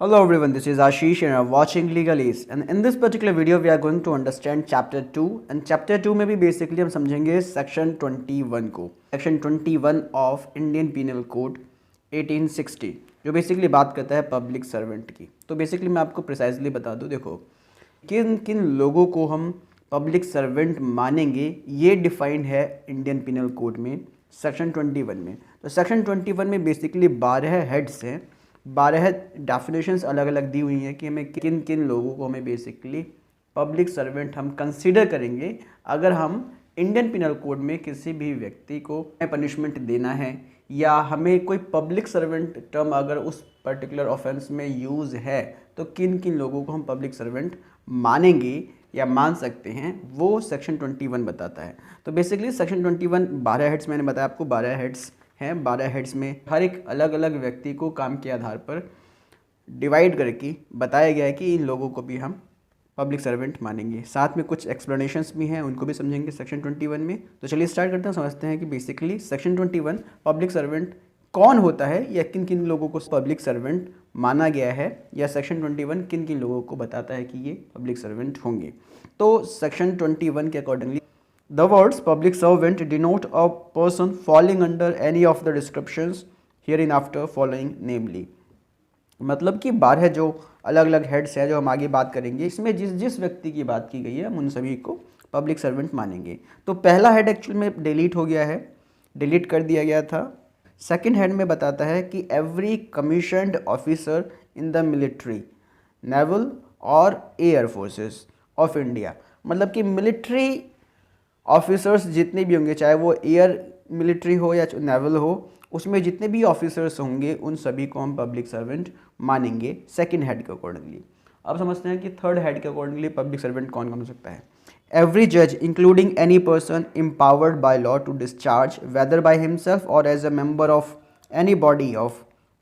Hello everyone, this is Ashish and you are watching Legalese, and in this particular video we are going to understand chapter 2 and chapter 2 में भी basically हम समझेंगे section 21 को, section 21 of Indian Penal Code 1860 जो basically बात करता है public servant की। तो basically मैं आपको precisely बता दूँ, देखो किन किन लोगों को हम पब्लिक सर्वेंट मानेंगे ये डिफाइंड है इंडियन पिनल कोड में सेक्शन 21 में। तो सेक्शन 21 में बेसिकली 12 हेड्स हैं, 12 डेफिनेशंस अलग अलग दी हुई हैं कि हमें किन किन लोगों को हमें बेसिकली पब्लिक सर्वेंट हम कंसीडर करेंगे अगर हम इंडियन पिनल कोड में किसी भी व्यक्ति को पनिशमेंट देना है या हमें कोई पब्लिक सर्वेंट टर्म अगर उस पर्टिकुलर ऑफेंस में यूज़ है तो किन किन लोगों को हम पब्लिक सर्वेंट मानेंगे या मान सकते हैं, वो सेक्शन 21 बताता है। तो बेसिकली सेक्शन 21 12 हेड्स, मैंने बताया आपको 12 हेड्स हैं। 12 हेड्स में हर एक अलग अलग व्यक्ति को काम के आधार पर डिवाइड करके बताया गया है कि इन लोगों को भी हम पब्लिक सर्वेंट मानेंगे। साथ में कुछ एक्सप्लेनेशंस भी हैं, उनको भी समझेंगे सेक्शन 21 में। तो चलिए स्टार्ट करते हैं, समझते हैं कि बेसिकली सेक्शन 21 पब्लिक सर्वेंट कौन होता है या किन किन लोगों को पब्लिक सर्वेंट माना गया है, या सेक्शन 21 किन किन लोगों को बताता है कि ये पब्लिक सर्वेंट होंगे। तो सेक्शन 21 के accordingly the words public servant denote a person falling under any of the descriptions here in after following namely. मतलब कि 12 जो अलग अलग हेड्स हैं जो हम आगे बात करेंगे, इसमें जिस जिस व्यक्ति की बात की गई है हम उन सभी को पब्लिक सर्वेंट मानेंगे। तो पहला हेड एक्चुअल में डिलीट हो गया है, डिलीट कर दिया गया था। सेकंड हेड में बताता है कि every commissioned officer in the military, naval और एयर फोर्सेस ऑफ इंडिया। मतलब कि मिलिट्री ऑफिसर्स जितने भी होंगे, चाहे वो एयर मिलिट्री हो या नेवल हो, उसमें जितने भी ऑफिसर्स होंगे उन सभी को हम पब्लिक सर्वेंट मानेंगे सेकंड हेड के अकॉर्डिंगली। अब समझते हैं कि थर्ड हेड के अकॉर्डिंगली पब्लिक सर्वेंट कौन कौन हो सकता है। एवरी जज including any person empowered by law to discharge whether by himself or as a member of any body of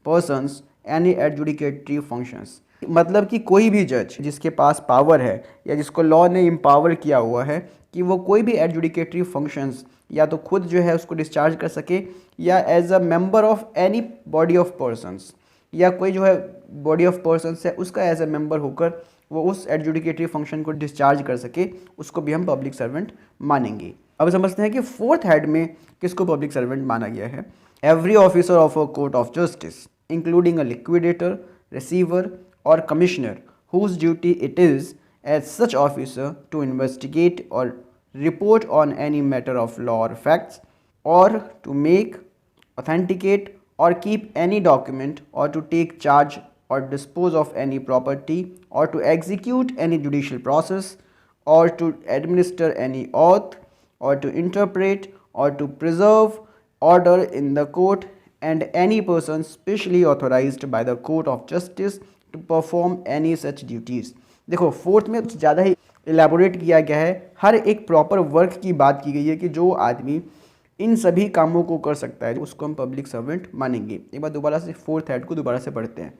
persons any adjudicatory functions। मतलब कि कोई भी जज जिसके पास पावर है या जिसको लॉ ने एम्पावर किया हुआ है कि वो कोई भी एडजुडिकेटरी फंक्शंस या तो खुद जो है उसको डिस्चार्ज कर सके या as a member of any body of persons, या कोई जो है बॉडी ऑफ पर्सन्स है उसका एज अ मेंबर होकर वो उस एडजुडिकेटरी फंक्शन को डिस्चार्ज कर सके, उसको भी हम पब्लिक सर्वेंट मानेंगे। अब समझते हैं कि फोर्थ हेड में किसको पब्लिक सर्वेंट माना गया है। Every officer of a court of justice including a liquidator, receiver और commissioner whose duty it is as such officer to investigate or report on any matter of law or facts, or to make, authenticate or keep any document, or to take charge or dispose of any property, or to execute any judicial process, or to administer any oath, or to interpret or to preserve order in the court, and any person specially authorized by the court of justice to perform any such duties। देखो fourth में कुछ ज़्यादा ही elaborate किया गया है, हर एक proper work की बात की गई है कि जो आदमी इन सभी कामों को कर सकता है उसको हम पब्लिक सर्वेंट मानेंगे। एक बार दोबारा से फोर्थ हेड को दोबारा से पढ़ते हैं।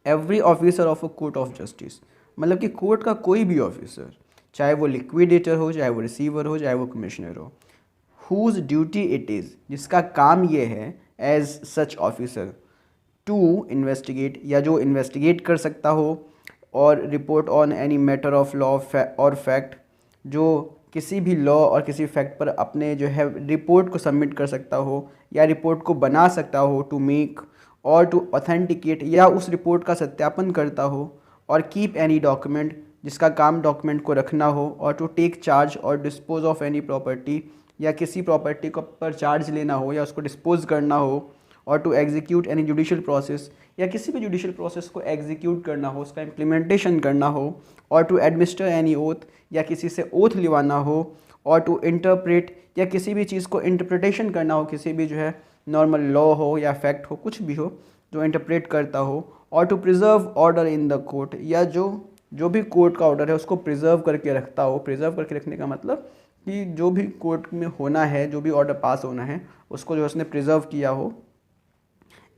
Every officer of a court of justice, मतलब कि कोर्ट का कोई भी ऑफिसर, चाहे वो लिक्विडेटर हो, चाहे वो रिसीवर हो, चाहे वो कमिश्नर हो, हुज ड्यूटी इट इज़, जिसका काम ये है as such officer to investigate, या जो इन्वेस्टिगेट कर सकता हो, और report on any matter of law और फैक्ट, जो किसी भी लॉ और किसी फैक्ट पर अपने जो है रिपोर्ट को सबमिट कर सकता हो या रिपोर्ट को बना सकता हो, टू मेक और टू ऑथेंटिकेट, या उस रिपोर्ट का सत्यापन करता हो, और कीप एनी डॉक्यूमेंट, जिसका काम डॉक्यूमेंट को रखना हो, और टू टेक चार्ज और डिस्पोज ऑफ एनी प्रॉपर्टी, या किसी प्रॉपर्टी को पर चार्ज लेना हो या उसको डिस्पोज करना हो, और to execute any judicial process, या किसी भी जुडिशियल प्रोसेस को एग्जीक्यूट करना हो, उसका इम्प्लीमेंटेशन करना हो, और टू एडमिनिस्टर एनी ओथ, या किसी से ओथ लिवाना हो, और टू इंटरप्रेट, या किसी भी चीज़ को इंटरप्रिटेशन करना हो, किसी भी जो है नॉर्मल लॉ हो या फैक्ट हो, कुछ भी हो जो इंटरप्रेट करता हो, और to preserve order in the court, या जो भी कोर्ट का ऑर्डर है उसको प्रिजर्व करके रखता हो। प्रिजर्व करके रखने का मतलब कि जो भी कोर्ट में होना है, जो भी ऑर्डर पास होना है उसको जो उसने प्रिजर्व किया हो।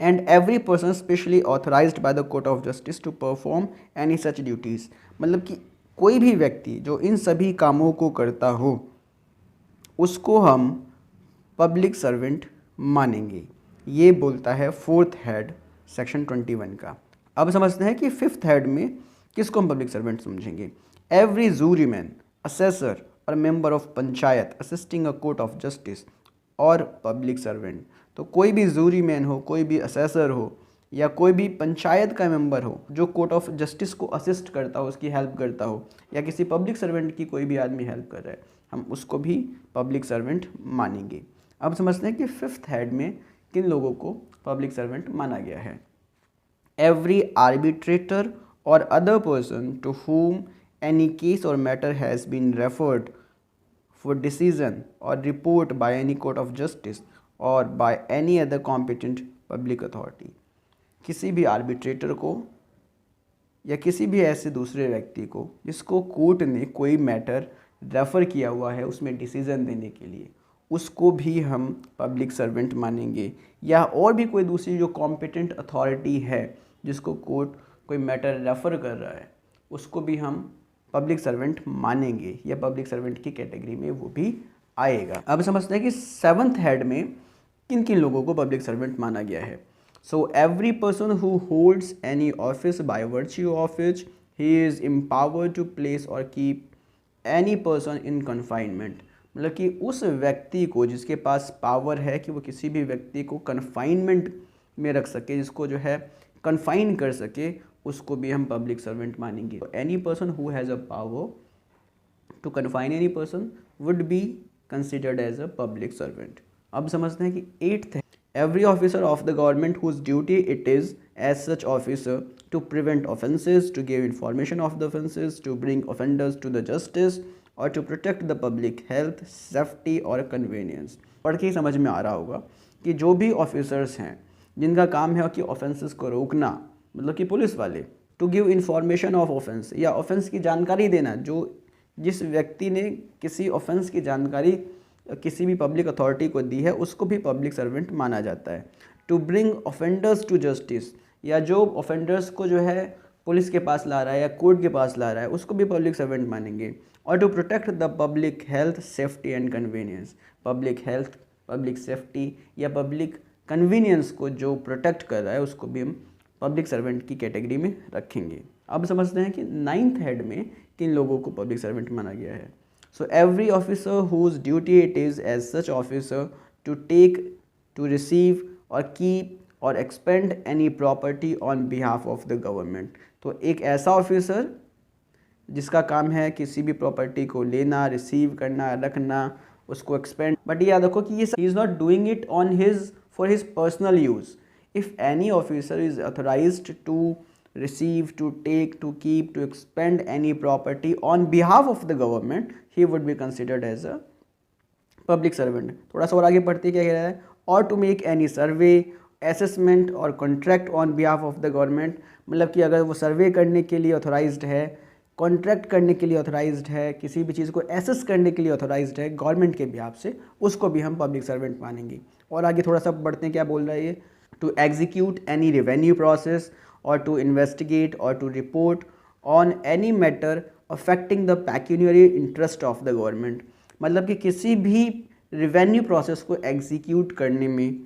And every person specially authorised by the court of justice to perform any such duties, मतलब कि कोई भी व्यक्ति जो इन सभी कामों को करता हो उसको हम पब्लिक सर्वेंट मानेंगे। ये बोलता है फोर्थ हेड सेक्शन 21 का। अब समझते हैं कि फिफ्थ हेड में किसको हम पब्लिक सर्वेंट समझेंगे। एवरी जूरीमैन, असेसर और member of panchayat assisting a court of justice और पब्लिक सर्वेंट। तो कोई भी जूरी मैन हो, कोई भी असेसर हो या कोई भी पंचायत का मेंबर हो जो कोर्ट ऑफ जस्टिस को असिस्ट करता हो, उसकी हेल्प करता हो, या किसी पब्लिक सर्वेंट की कोई भी आदमी हेल्प कर रहा है, हम उसको भी पब्लिक सर्वेंट मानेंगे। अब समझते हैं कि फिफ्थ हेड में किन लोगों को पब्लिक सर्वेंट माना गया है। एवरी आर्बिट्रेटर और other person to whom any case or matter has been referred for decision or report by any court of justice or by any other competent public authority। किसी भी arbitrator को या किसी भी ऐसे दूसरे व्यक्ति को जिसको कोर्ट ने कोई मैटर रेफ़र किया हुआ है उसमें डिसीज़न देने के लिए, उसको भी हम पब्लिक सर्वेंट मानेंगे। या और भी कोई दूसरी जो कॉम्पिटेंट अथॉरिटी है जिसको कोर्ट कोई मैटर रेफ़र कर रहा है, उसको भी हम पब्लिक सर्वेंट मानेंगे, या पब्लिक सर्वेंट की कैटेगरी में वो भी आएगा। अब समझते हैं कि सेवन्थ हेड में किन किन लोगों को पब्लिक सर्वेंट माना गया है। So every person who holds any office by virtue of which he is empowered to place और keep any person in confinement. मतलब कि उस व्यक्ति को जिसके पास पावर है कि वो किसी भी व्यक्ति को कन्फाइनमेंट में रख सके, जिसको जो है कन्फाइन कर सके, उसको भी हम पब्लिक सर्वेंट मानेंगे। Any person who has a power to confine any person would be considered as a public servant. अब समझते हैं कि एट्थ है, every officer of the government whose duty it is as such officer to prevent offences, to give information of the offences, to bring offenders to the justice और to protect the public health, safety और convenience. पढ़ के ही समझ में आ रहा होगा कि जो भी ऑफिसर्स हैं जिनका काम है कि ऑफेंसेस को रोकना, मतलब कि पुलिस वाले, to give information of offence या ऑफेंस की जानकारी देना, जो जिस व्यक्ति ने किसी ऑफेंस की जानकारी किसी भी पब्लिक अथॉरिटी को दी है उसको भी पब्लिक सर्वेंट माना जाता है। To bring offenders to justice, या जो ऑफेंडर्स को जो है पुलिस के पास ला रहा है या कोर्ट के पास ला रहा है, उसको भी पब्लिक सर्वेंट मानेंगे। और to protect the public health, safety and convenience, public health, public safety या पब्लिक कन्वीनियंस को जो प्रोटेक्ट कर रहा है उसको भी हम पब्लिक सर्वेंट की कैटेगरी में रखेंगे। अब समझते हैं कि नाइन्थ हेड में किन लोगों को पब्लिक सर्वेंट माना गया है। So every officer whose duty it is as such officer to take, to receive और कीप और expend any property on behalf of the government. तो एक ऐसा ऑफिसर जिसका काम है किसी भी प्रॉपर्टी को लेना, रिसीव करना, रखना, उसको एक्सपेंड, बट ये याद रखो कि ये he is not doing it on his for his personal use. If any officer is authorized to receive, to take, to keep, to expend any property on behalf of the government, he would be considered as a public servant। थोड़ा सा और आगे पढ़ते क्या कह रहा है, और to make any survey, assessment और contract on behalf of the government, मतलब कि अगर वो सर्वे करने के लिए ऑथोराइज्ड है, कॉन्ट्रैक्ट करने के लिए ऑथोराइज्ड है, किसी भी चीज़ को एसेस करने के लिए ऑथोराइज्ड है गवर्नमेंट के बिहाफ से, उसको भी हम पब्लिक सर्वेंट मानेंगे। और आगे थोड़ा सा बढ़ते हैं, क्या बोल रहा है ये, to execute any revenue process or to investigate or to report on any matter affecting the pecuniary interest of the government। मतलब कि किसी भी रेवेन्यू प्रोसेस को एग्जीक्यूट करने में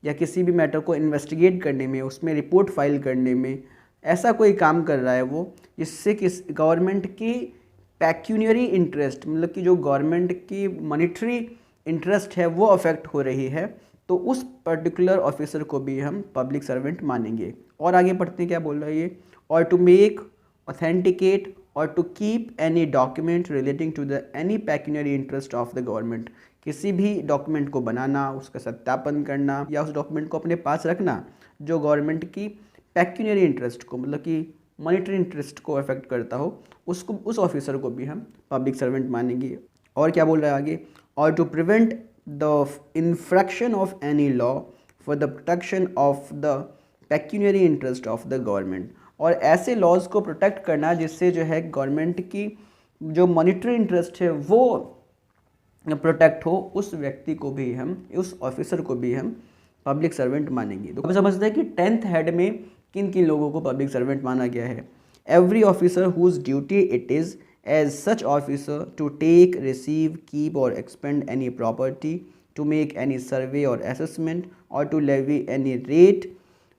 या किसी भी मैटर को इन्वेस्टिगेट करने में, उसमें रिपोर्ट फाइल करने में, ऐसा कोई काम कर रहा है वो जिससे किस गवर्नमेंट की पैक्यूनियरी इंटरेस्ट, मतलब कि जो गवर्नमेंट की मॉनिटरी इंटरेस्ट है वो अफेक्ट हो रही है, तो उस पर्टिकुलर ऑफिसर को भी हम पब्लिक सर्वेंट मानेंगे। और आगे पढ़ते हैं क्या बोल रहा है ये, और टू मेक, ऑथेंटिकेट और to keep any document relating to the any pecuniary interest of the government. किसी भी डॉक्यूमेंट को बनाना, उसका सत्यापन करना या उस डॉक्यूमेंट को अपने पास रखना जो गवर्नमेंट की पैक्यूनियरी इंटरेस्ट को, मतलब कि मॉनिटरी इंटरेस्ट को अफेक्ट करता हो, उसको, उस ऑफिसर को भी हम पब्लिक सर्वेंट मानेंगे। और क्या बोल रहा है आगे, और to prevent the infraction of any law for the protection of the pecuniary interest of the government। और ऐसे लॉज को प्रोटेक्ट करना जिससे जो है गवर्नमेंट की जो मॉनिटरी इंटरेस्ट है वो प्रोटेक्ट हो, उस व्यक्ति को भी हम, उस ऑफिसर को भी हम पब्लिक सर्वेंट मानेंगे। तो अब समझते हैं कि टेंथ हेड में किन किन लोगों को पब्लिक सर्वेंट माना गया है। Every officer whose duty it is as such officer to take, receive, keep or expend any property, to make any survey or assessment or to levy any rate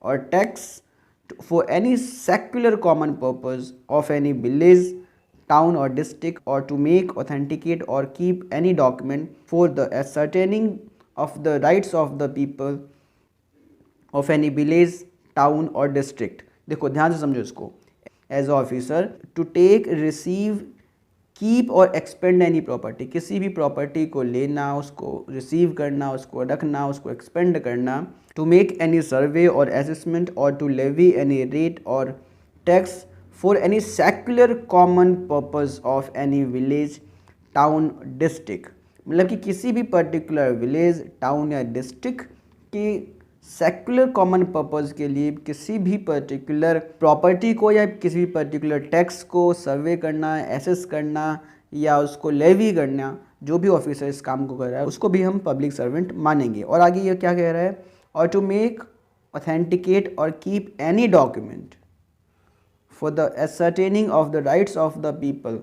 or tax, for any secular common purpose of any village, town or district, or to make, authenticate or keep any document for the ascertaining of the rights of the people of any village, town or district। देखो ध्यान से समझो इसको। As officer to take, receive, keep और expend any property, किसी भी property को लेना, उसको रिसीव करना, उसको रखना, उसको एक्सपेंड करना। टू मेक एनी सर्वे और असेसमेंट और टू लेवी एनी रेट और tax for any secular common purpose of any village, town, district. मतलब कि किसी भी पर्टिकुलर विलेज, टाउन या डिस्ट्रिक्ट की सेक्युलर कॉमन पर्पस के लिए किसी भी पर्टिकुलर प्रॉपर्टी को या किसी भी पर्टिकुलर टैक्स को सर्वे करना, एसेस करना या उसको लेवी करना, जो भी ऑफिसर इस काम को कर रहा है उसको भी हम पब्लिक सर्वेंट मानेंगे। और आगे ये क्या कह रहा है, और टू मेक, ऑथेंटिकेट और keep any document for the ascertaining of the rights of the people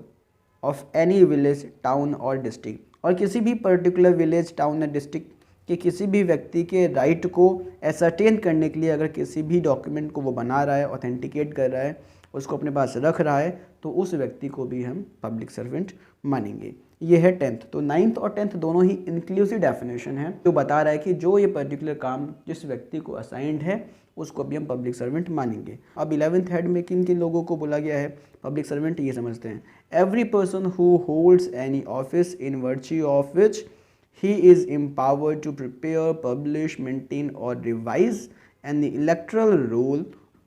of any village, town और डिस्ट्रिक्ट। और किसी भी पर्टिकुलर विलेज, टाउन या डिस्ट्रिक्ट कि किसी भी व्यक्ति के राइट को एसरटेन करने के लिए अगर किसी भी डॉक्यूमेंट को वो बना रहा है, ऑथेंटिकेट कर रहा है, उसको अपने पास रख रहा है, तो उस व्यक्ति को भी हम पब्लिक सर्वेंट मानेंगे। ये है 10th। तो 9th और 10th दोनों ही इंक्लूसिव डेफिनेशन है जो बता रहा है कि जो ये पर्टिकुलर काम जिस व्यक्ति को असाइंड है उसको भी हम पब्लिक सर्वेंट मानेंगे। अब 11th हेड में किन किन लोगों को बोला गया है पब्लिक सर्वेंट, ये समझते हैं। Every person who holds any office in virtue of which he is empowered to prepare, publish, maintain or revise any electoral roll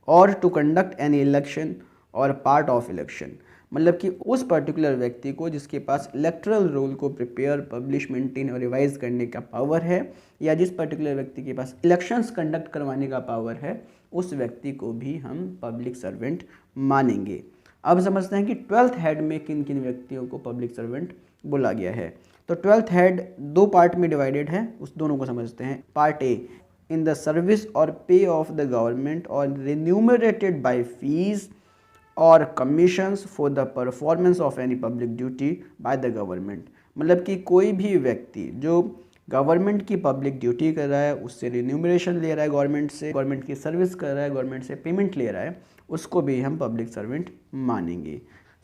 or to conduct any election or part of election। मतलब कि उस particular व्यक्ति को जिसके पास erectile role को prepare, publish, maintain और revise करने का पावर है, या जिस पर्टिकुलर व्यक्ति के पास इलेक्शंस कंडक्ट करवाने का पावर है, उस व्यक्ति को भी हम पब्लिक सर्वेंट मानेंगे। अब समझते हैं कि 12th हेड में किन किन व्यक्तियों को पब्लिक सर्वेंट बोला गया है। तो 12th हेड दो पार्ट में डिवाइडेड है, उस दोनों को समझते हैं। Part A, in the service और पे ऑफ द गवर्नमेंट और रिन्यूमरेटेड बाय फीस और commissions for the performance of any public duty by the government. मतलब कि कोई भी व्यक्ति जो गवर्नमेंट की पब्लिक ड्यूटी कर रहा है, उससे रिन्यूमरेशन ले रहा है, गवर्नमेंट से, गवर्नमेंट की सर्विस कर रहा है, गवर्नमेंट से पेमेंट ले रहा है, उसको भी हम पब्लिक सर्वेंट मानेंगे।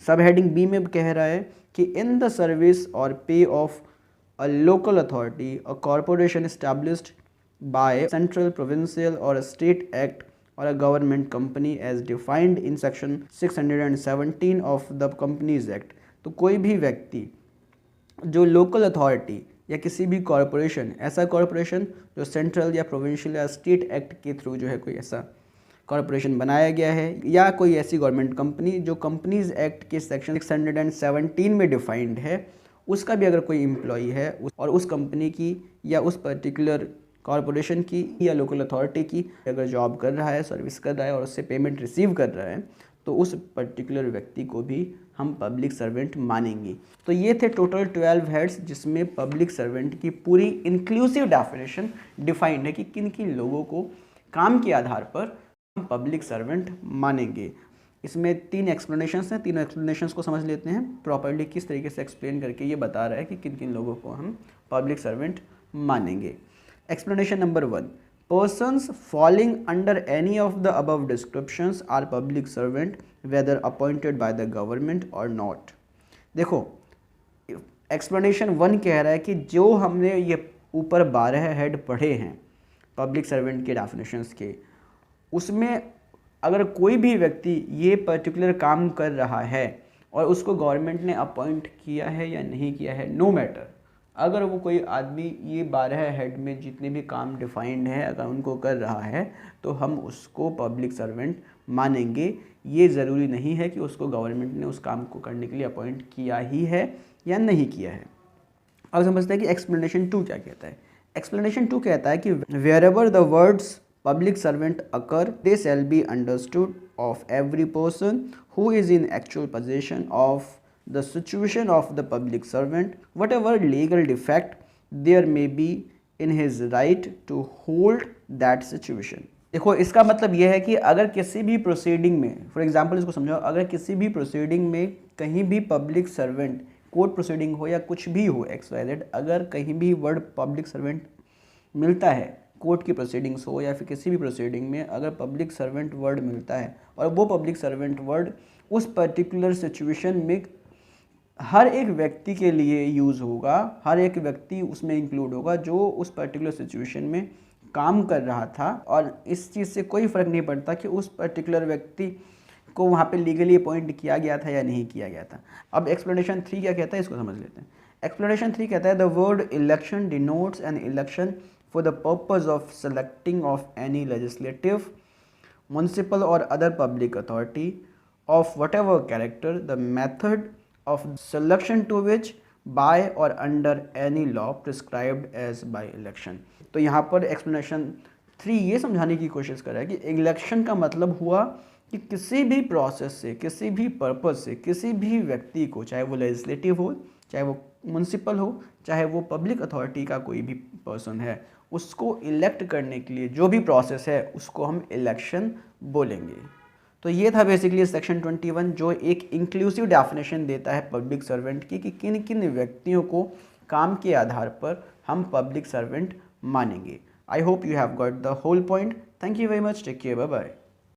सब हेडिंग बी में कह रहा है कि इन द सर्विस और pay of a local authority, a corporation established by central, provincial और स्टेट एक्ट और a government company as defined in section 617 of the companies act. तो कोई भी व्यक्ति जो लोकल अथॉरिटी या किसी भी कॉरपोरेशन, ऐसा कॉरपोरेशन जो सेंट्रल या प्रोविंशियल या स्टेट एक्ट के थ्रू जो है कोई ऐसा कॉरपोरेशन बनाया गया है, या कोई ऐसी गवर्नमेंट कंपनी जो कंपनीज एक्ट के सेक्शन 617 में डिफाइंड है, उसका भी अगर कोई एम्प्लॉई है और उस कंपनी की या उस पर्टिकुलर कॉरपोरेशन की या लोकल अथॉरिटी की अगर जॉब कर रहा है, सर्विस कर रहा है और उससे पेमेंट रिसीव कर रहा है, तो उस पर्टिकुलर व्यक्ति को भी हम पब्लिक सर्वेंट मानेंगे। तो ये थे टोटल 12 हेड्स जिसमें पब्लिक सर्वेंट की पूरी इंक्लूसिव डेफिनेशन डिफाइंड है कि किन किन लोगों को काम के आधार पर हम पब्लिक सर्वेंट मानेंगे। इसमें 3 एक्सप्लेनेशंस हैं, तीनों एक्सप्लेनेशंस को समझ लेते हैं प्रॉपर्ली। किस तरीके से एक्सप्लेन करके ये बता रहा है कि किन किन लोगों को हम पब्लिक सर्वेंट मानेंगे। Explanation number 1, persons falling under any of the above descriptions are public servant whether appointed by the government or not। देखो एक्सप्लेनेशन 1 कह रहा है कि जो हमने ये ऊपर 12 हेड पढ़े हैं पब्लिक सर्वेंट के डेफिनेशंस के, उसमें अगर कोई भी व्यक्ति ये पर्टिकुलर काम कर रहा है और उसको गवर्नमेंट ने अपॉइंट किया है या नहीं किया है, नो मैटर, अगर वो कोई आदमी ये 12 हेड में जितने भी काम डिफाइंड है अगर उनको कर रहा है तो हम उसको पब्लिक सर्वेंट मानेंगे। ये ज़रूरी नहीं है कि उसको गवर्नमेंट ने उस काम को करने के लिए अपॉइंट किया ही है या नहीं किया है। अब समझते हैं कि एक्सप्लेनेशन 2 क्या कहता है। एक्सप्लेनेशन 2 कहता है कि wherever the words public servant occur, they shall be understood of every person who is in actual possession of the situation of the public servant, whatever legal defect there may be in his right to hold that situation। देखो इसका मतलब यह है कि अगर किसी भी proceeding में, फॉर एग्जांपल इसको समझाओ, अगर किसी भी प्रोसीडिंग में कहीं भी पब्लिक सर्वेंट, कोर्ट प्रोसीडिंग हो या कुछ भी हो XYZ, अगर कहीं भी वर्ड पब्लिक सर्वेंट मिलता है कोर्ट की प्रोसीडिंग्स हो या फिर किसी भी प्रोसीडिंग में अगर पब्लिक सर्वेंट वर्ड मिलता है और वो पब्लिक सर्वेंट वर्ड उस पर्टिकुलर सिचुएशन में हर एक व्यक्ति के लिए यूज़ होगा, हर एक व्यक्ति उसमें इंक्लूड होगा जो उस पर्टिकुलर सिचुएशन में काम कर रहा था, और इस चीज़ से कोई फ़र्क नहीं पड़ता कि उस पर्टिकुलर व्यक्ति को वहाँ पे लीगली अपॉइंट किया गया था या नहीं किया गया था। अब एक्सप्लेनेशन 3 क्या कहता है, इसको समझ लेते हैं। एक्सप्लेनेशन 3 कहता है the word election denotes an election for the purpose of selecting of any legislative, municipal or other public authority of whatever character, the method of selection to which by or under any law prescribed as by election। तो यहाँ पर explanation 3 ये समझाने की कोशिश कर रहा है कि इलेक्शन का मतलब हुआ कि किसी भी प्रोसेस से, किसी भी पर्पस से, किसी भी व्यक्ति को, चाहे वो लेजिस्लेटिव हो, चाहे वो म्यूनसिपल हो, चाहे वो पब्लिक अथॉरिटी का कोई भी पर्सन है, उसको इलेक्ट करने के लिए जो भी प्रोसेस है उसको हम इलेक्शन बोलेंगे। तो ये था बेसिकली सेक्शन 21 जो एक इंक्लूसिव डेफिनेशन देता है पब्लिक सर्वेंट की कि किन किन व्यक्तियों को काम के आधार पर हम पब्लिक सर्वेंट मानेंगे। I hope you have got the whole point. Thank you very much, take care, bye bye.